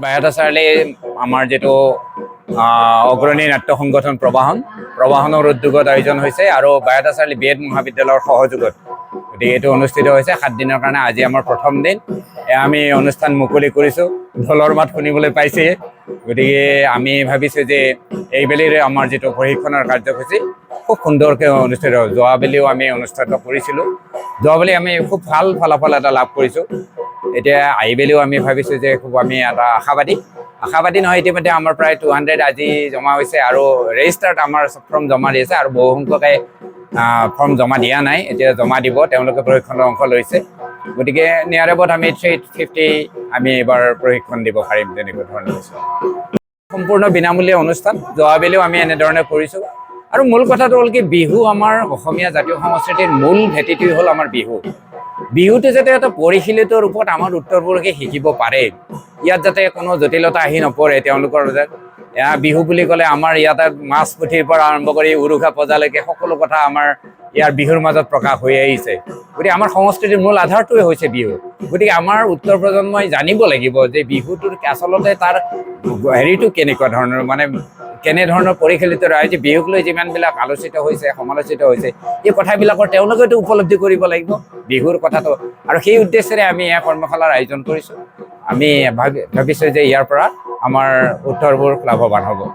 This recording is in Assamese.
বায়'ডাটা চাৰ্লি আমাৰ যিটো অগ্ৰণী নাট্য সংগঠন প্ৰবাহনৰ উদ্যোগত আয়োজন হৈছে আৰু বায়'ডাটা চাৰ্লি বি এড মহাবিদ্যালয়ৰ সহযোগত গতিকে এইটো অনুষ্ঠিত হৈছে 7 দিনৰ কাৰণে। আজি আমাৰ প্ৰথম দিন। আমি অনুষ্ঠান মুকলি কৰিছোঁ। ঢোলৰ মাত শুনিবলৈ পাইছে। গতিকে আমি ভাবিছোঁ যে এইবেলিৰে আমাৰ যিটো প্ৰশিক্ষণৰ কাৰ্যসূচী খুব সুন্দৰকৈ অনুষ্ঠিত হ'ল। যোৱাবেলিও আমি অনুষ্ঠিত কৰিছিলোঁ। যোৱাবেলি আমি খুব ভাল ফলাফল এটা লাভ কৰিছোঁ। এতিয়া এইবেলিও আমি ভাবিছোঁ যে খুব আমি এটা আশাবাদী নহয়। ইতিমধ্যে আমাৰ প্ৰায় 200 আজি জমা হৈছে আৰু ৰেজিষ্টাৰ্ড আমাৰ ফৰ্ম জমা দি আছে আৰু বহু সংখ্যকে ফৰ্ম জমা দিয়া নাই। এতিয়া জমা দিব, তেওঁলোকে প্ৰশিক্ষণৰ অংশ লৈছে। গতিকে নিয়াৰ এবাউট আমি 350 আমি এইবাৰ প্ৰশিক্ষণ দিব পাৰিম তেনেকুৱা ধৰণৰ হৈছে। সম্পূৰ্ণ বিনামূলীয়া অনুষ্ঠান। যোৱাবেলিও আমি এনেধৰণে কৰিছোঁ। আৰু মূল কথাটো হ'ল কি, বিহু আমাৰ অসমীয়া জাতীয় সংস্কৃতিৰ মূল ভেটিটোৱেই হ'ল আমাৰ বিহু। বিহুটো যাতে এটা পৰিশীলিত ৰূপত আমাৰ উত্তৰপূৰ্বাসে শিকিব পাৰে, ইয়াত যাতে কোনো জটিলতা আহি নপৰে তেওঁলোকৰ বিহু বুলি ক'লে আমাৰ ইয়াতে মাছ পুঠিৰ পৰা আৰম্ভ কৰি উৰুঘা পূজালৈকে সকলো কথা আমাৰ ইয়াৰ বিহুৰ মাজত প্ৰকাশ হৈ আহিছে। গতিকে আমাৰ সংস্কৃতিৰ মূল আধাৰটোৱে হৈছে বিহু। গতিকে আমাৰ উত্তৰ প্ৰজন্মই জানিব লাগিব যে বিহুটোৰ আচলতে তাৰ হেৰিটো কেনেকুৱা ধৰণৰ, মানে কেনেধৰণৰ পৰিশীলিত ৰাইজে বিহুক লৈ যিমানবিলাক আলোচিত হৈছে, সমালোচিত হৈছে, এই কথাবিলাকৰ তেওঁলোকেতো উপলব্ধি কৰিব লাগিব বিহুৰ কথাটো। আৰু সেই উদ্দেশ্যেৰে আমি এয়া কৰ্মশালাৰ আয়োজন কৰিছোঁ। আমি ভাবিছোঁ যে ইয়াৰ পৰা আমাৰ উত্তৰবোৰ লাভৱান হ'ব।